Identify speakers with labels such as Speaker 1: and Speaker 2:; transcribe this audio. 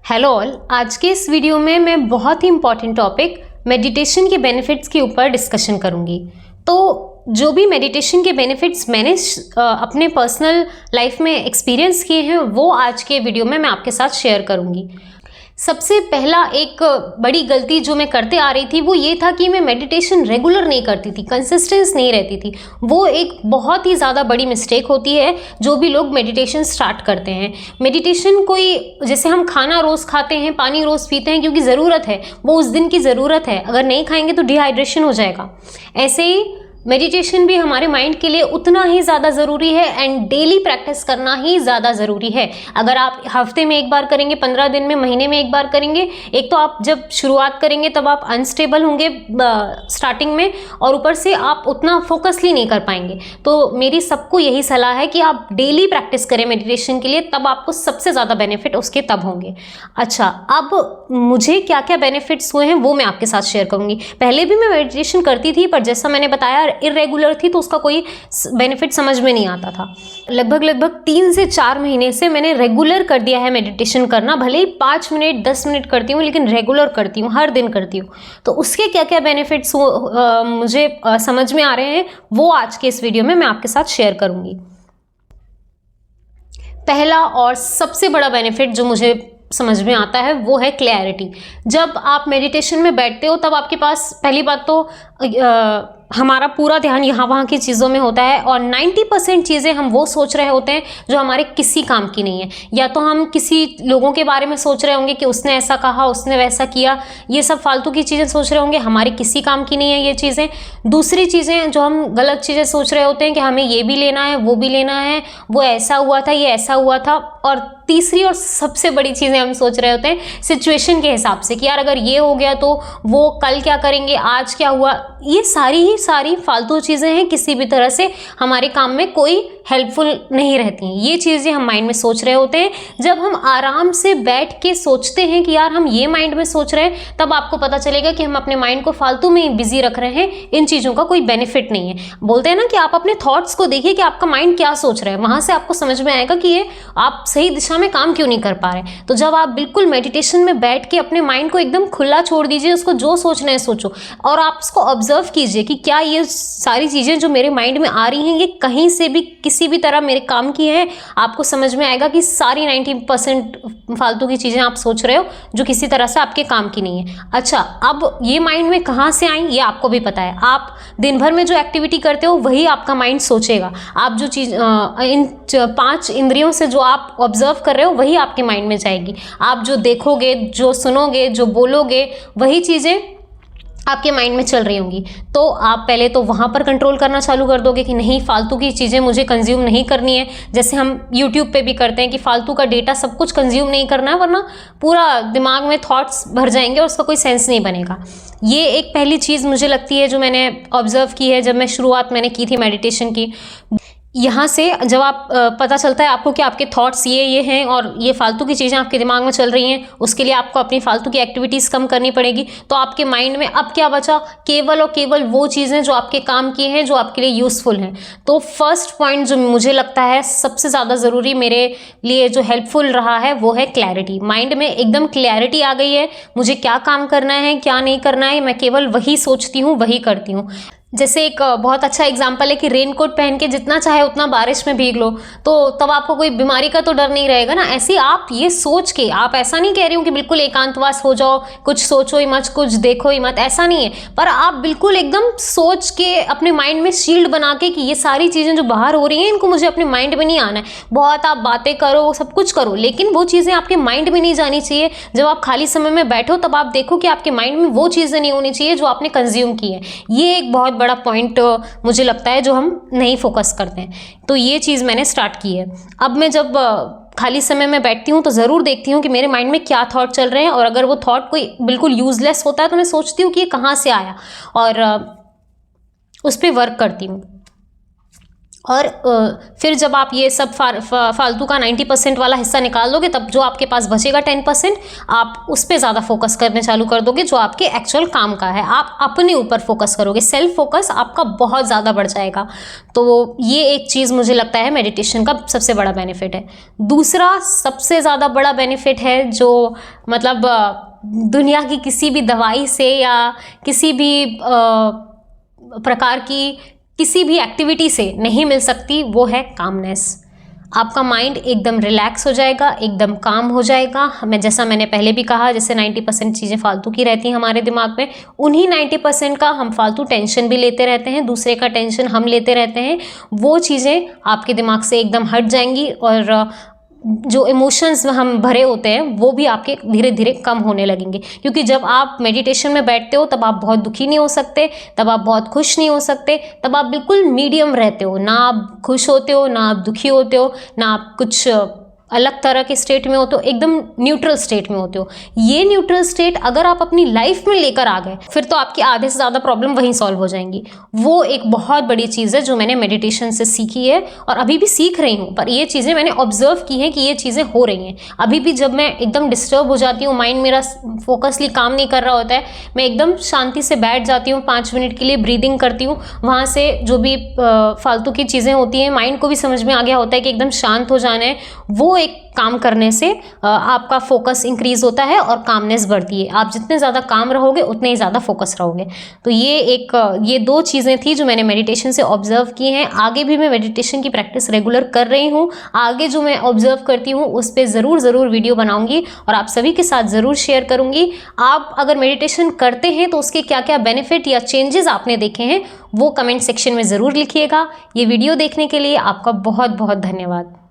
Speaker 1: Hello all. आज के इस वीडियो में मैं बहुत ही इम्पॉर्टेंट टॉपिक मेडिटेशन के बेनिफिट्स के ऊपर डिस्कशन करूँगी। तो जो भी मेडिटेशन के बेनिफिट्स मैंने अपने पर्सनल लाइफ में एक्सपीरियंस किए हैं वो आज के वीडियो में मैं आपके साथ शेयर करूँगी। सबसे पहला एक बड़ी गलती जो मैं करते आ रही थी वो ये था कि मैं मेडिटेशन रेगुलर नहीं करती थी, कंसिस्टेंस नहीं रहती थी। वो एक बहुत ही ज़्यादा बड़ी मिस्टेक होती है जो भी लोग मेडिटेशन स्टार्ट करते हैं। मेडिटेशन कोई जैसे हम खाना रोज़ खाते हैं, पानी रोज़ पीते हैं क्योंकि ज़रूरत है, वो उस दिन की ज़रूरत है। अगर नहीं खाएंगे तो डिहाइड्रेशन हो जाएगा। ऐसे ही मेडिटेशन भी हमारे माइंड के लिए उतना ही ज़्यादा ज़रूरी है एंड डेली प्रैक्टिस करना ही ज़्यादा ज़रूरी है। अगर आप हफ्ते में एक बार करेंगे, 15 दिन में, महीने में एक बार करेंगे, एक तो आप जब शुरुआत करेंगे तब आप अनस्टेबल होंगे स्टार्टिंग में, और ऊपर से आप उतना फोकसली नहीं कर पाएंगे। तो मेरी सबको यही सलाह है कि आप डेली प्रैक्टिस करें मेडिटेशन के लिए, तब आपको सबसे ज़्यादा बेनिफिट उसके तब होंगे। अच्छा, अब मुझे क्या क्या बेनिफिट्स हुए हैं वो मैं आपके साथ शेयर करूँगी। पहले भी मैं मेडिटेशन करती थी पर जैसा मैंने बताया इरेगुलर थी तो उसका कोई बेनिफिट समझ में नहीं आता था। लगभग 3 से 4 महीने से मैंने रेगुलर कर दिया है मेडिटेशन करना। भले ही 5 मिनट 10 मिनट करती हूँ लेकिन रेगुलर करती हूँ, हर दिन करती हूँ। तो उसके क्या क्या बेनिफिट्स मुझे समझ में आ रहे हैं वो आज के इस वीडियो में मैं आपके साथ शेयर करूँगी। पहला और सबसे बड़ा बेनिफिट जो मुझे समझ में आता है वो है क्लैरिटी। जब आप मेडिटेशन में बैठते हो तब आपके पास पहली बात तो हमारा पूरा ध्यान यहाँ वहाँ की चीज़ों में होता है और 90% चीज़ें हम वो सोच रहे होते हैं जो हमारे किसी काम की नहीं है। या तो हम किसी लोगों के बारे में सोच रहे होंगे कि उसने ऐसा कहा, उसने वैसा किया, ये सब फालतू की चीज़ें सोच रहे होंगे, हमारे किसी काम की नहीं है ये चीज़ें। दूसरी चीज़ें जो हम गलत चीज़ें सोच रहे होते हैं कि हमें ये भी लेना है, वो भी लेना है, वो ऐसा हुआ था, ये ऐसा हुआ था। और तीसरी और सबसे बड़ी चीज़ें हम सोच रहे होते हैं सिचुएशन के हिसाब से कि यार अगर ये हो गया तो वो कल क्या करेंगे, आज क्या हुआ। ये सारी फालतू चीज़ें हैं, किसी भी तरह से हमारे काम में कोई हेल्पफुल नहीं रहती हैं। ये चीज़ें हम माइंड में सोच रहे होते हैं। जब हम आराम से बैठ के सोचते हैं कि यार हम ये माइंड में सोच रहे हैं, तब आपको पता चलेगा कि हम अपने माइंड को फालतू में बिजी रख रहे हैं। इन चीज़ों का कोई बेनिफिट नहीं है। बोलते हैं ना कि आप अपने थॉट्स को देखिए कि आपका माइंड क्या सोच रहा है, वहाँ से आपको समझ में आएगा कि ये आप सही दिशा में काम क्यों नहीं कर पा रहे। तो जब आप बिल्कुल मेडिटेशन में बैठ के अपने माइंड को एकदम खुला छोड़ दीजिए, उसको जो सोचना है सोचो, और आप उसको ऑब्जर्व कीजिए कि क्या ये सारी चीज़ें जो मेरे माइंड में आ रही हैं ये कहीं से भी किसी भी तरह मेरे काम की हैं। आपको समझ में आएगा कि सारी 90% फालतू की चीज़ें आप सोच रहे हो जो किसी तरह से आपके काम की नहीं है। अच्छा, अब ये माइंड में कहाँ से आई ये आपको भी पता है। आप दिन भर में जो एक्टिविटी करते हो वही आपका माइंड सोचेगा। आप जो चीज़ इन 5 इंद्रियों से जो आप ऑब्जर्व कर रहे हो वही आपके माइंड में जाएगी। आप जो देखोगे, जो सुनोगे, जो बोलोगे, वही चीज़ें आपके माइंड में चल रही होंगी। तो आप पहले तो वहाँ पर कंट्रोल करना चालू कर दोगे कि नहीं, फालतू की चीज़ें मुझे कंज्यूम नहीं करनी है। जैसे हम यूट्यूब पे भी करते हैं कि फालतू का डेटा सब कुछ कंज्यूम नहीं करना है, वरना पूरा दिमाग में थॉट्स भर जाएंगे और उसका कोई सेंस नहीं बनेगा। ये एक पहली चीज़ मुझे लगती है जो मैंने ऑब्जर्व की है जब मैं शुरुआत मैंने की थी मेडिटेशन की। यहाँ से जब आप पता चलता है आपको कि आपके थॉट्स ये हैं और ये फालतू की चीज़ें आपके दिमाग में चल रही हैं, उसके लिए आपको अपनी फालतू की एक्टिविटीज़ कम करनी पड़ेगी। तो आपके माइंड में अब क्या बचा? केवल और केवल वो चीज़ें जो आपके काम की हैं, जो आपके लिए यूज़फुल हैं। तो फर्स्ट पॉइंट जो मुझे लगता है सबसे ज़्यादा ज़रूरी मेरे लिए जो हेल्पफुल रहा है वो है क्लैरिटी। माइंड में एकदम क्लैरिटी आ गई है, मुझे क्या काम करना है, क्या नहीं करना है, मैं केवल वही सोचती हूँ, वही करती हूँ। जैसे एक बहुत अच्छा एग्जाम्पल है कि रेनकोट पहन के जितना चाहे उतना बारिश में भीग लो, तो तब आपको कोई बीमारी का तो डर नहीं रहेगा ना। ऐसे आप ये सोच के, आप ऐसा नहीं कह रही हूँ कि बिल्कुल एकांतवास हो जाओ, कुछ सोचो ही मत, कुछ देखो ही मत, ऐसा नहीं है। पर आप बिल्कुल एकदम सोच के अपने माइंड में शील्ड बना के कि ये सारी चीज़ें जो बाहर हो रही हैं इनको मुझे अपने माइंड में नहीं आना है। बहुत आप बातें करो, सब कुछ करो, लेकिन वो चीज़ें आपके माइंड में नहीं जानी चाहिए। जब आप खाली समय में बैठो तब आप देखो कि आपके माइंड में वो चीज़ें नहीं होनी चाहिए जो आपने कंज्यूम की है। ये एक बहुत बड़ा पॉइंट मुझे लगता है जो हम नहीं फोकस करते हैं। तो ये चीज़ मैंने स्टार्ट की है। अब मैं जब खाली समय में बैठती हूँ तो ज़रूर देखती हूँ कि मेरे माइंड में क्या थॉट चल रहे हैं, और अगर वो थॉट कोई बिल्कुल यूजलेस होता है तो मैं सोचती हूँ कि ये कहाँ से आया और उस पर वर्क करती हूँ। और फिर जब आप ये सब फालतू का 90% वाला हिस्सा निकाल दोगे, तब जो आपके पास बचेगा 10% आप उस पर ज़्यादा फोकस करने चालू कर दोगे, जो आपके एक्चुअल काम का है। आप अपने ऊपर फोकस करोगे, सेल्फ फोकस आपका बहुत ज़्यादा बढ़ जाएगा। तो ये एक चीज़ मुझे लगता है मेडिटेशन का सबसे बड़ा बेनिफिट है। दूसरा सबसे ज़्यादा बड़ा बेनिफिट है, जो मतलब दुनिया की किसी भी दवाई से या किसी भी प्रकार की किसी भी एक्टिविटी से नहीं मिल सकती, वो है कामनेस। आपका माइंड एकदम रिलैक्स हो जाएगा, एकदम काम हो जाएगा। मैंने पहले भी कहा, जैसे 90% चीज़ें फालतू की रहती हैं हमारे दिमाग में, उन्हीं 90% का हम फालतू टेंशन भी लेते रहते हैं, दूसरे का टेंशन हम लेते रहते हैं। वो चीज़ें आपके दिमाग से एकदम हट जाएंगी और जो इमोशंस हम भरे होते हैं वो भी आपके धीरे धीरे कम होने लगेंगे। क्योंकि जब आप मेडिटेशन में बैठते हो तब आप बहुत दुखी नहीं हो सकते, तब आप बहुत खुश नहीं हो सकते, तब आप बिल्कुल मीडियम रहते हो। ना आप खुश होते हो, ना आप दुखी होते हो, ना आप कुछ अलग तरह के स्टेट में होते हो, एकदम न्यूट्रल स्टेट में होते हो। ये न्यूट्रल स्टेट अगर आप अपनी लाइफ में लेकर आ गए, फिर तो आपकी आधे से ज़्यादा प्रॉब्लम वहीं सॉल्व हो जाएंगी। वो एक बहुत बड़ी चीज़ है जो मैंने मेडिटेशन से सीखी है और अभी भी सीख रही हूँ। पर ये चीज़ें मैंने ऑब्जर्व की हैं कि ये चीज़ें हो रही हैं। अभी भी जब मैं एकदम डिस्टर्ब हो जाती हूँ, माइंड मेरा फोकसली काम नहीं कर रहा होता है, मैं एकदम शांति से बैठ जाती हूँ, 5 मिनट के लिए ब्रीदिंग करती हूँ। वहाँ से जो भी फालतू की चीज़ें होती हैं, माइंड को भी समझ में आ गया होता है कि एकदम शांत हो जाना है। वो एक काम करने से आपका फोकस इंक्रीज होता है और कामनेस बढ़ती है। आप जितने ज़्यादा काम रहोगे उतने ही ज़्यादा फोकस रहोगे। तो ये 2 चीज़ें थी जो मैंने मेडिटेशन से ऑब्जर्व की हैं। आगे भी मैं मेडिटेशन की प्रैक्टिस रेगुलर कर रही हूँ। आगे जो मैं ऑब्जर्व करती हूँ उस पर ज़रूर वीडियो बनाऊंगी और आप सभी के साथ ज़रूर शेयर करूँगी। आप अगर मेडिटेशन करते हैं तो उसके क्या क्या बेनिफिट या चेंजेस आपने देखे हैं वो कमेंट सेक्शन में ज़रूर लिखिएगा। ये वीडियो देखने के लिए आपका बहुत बहुत धन्यवाद।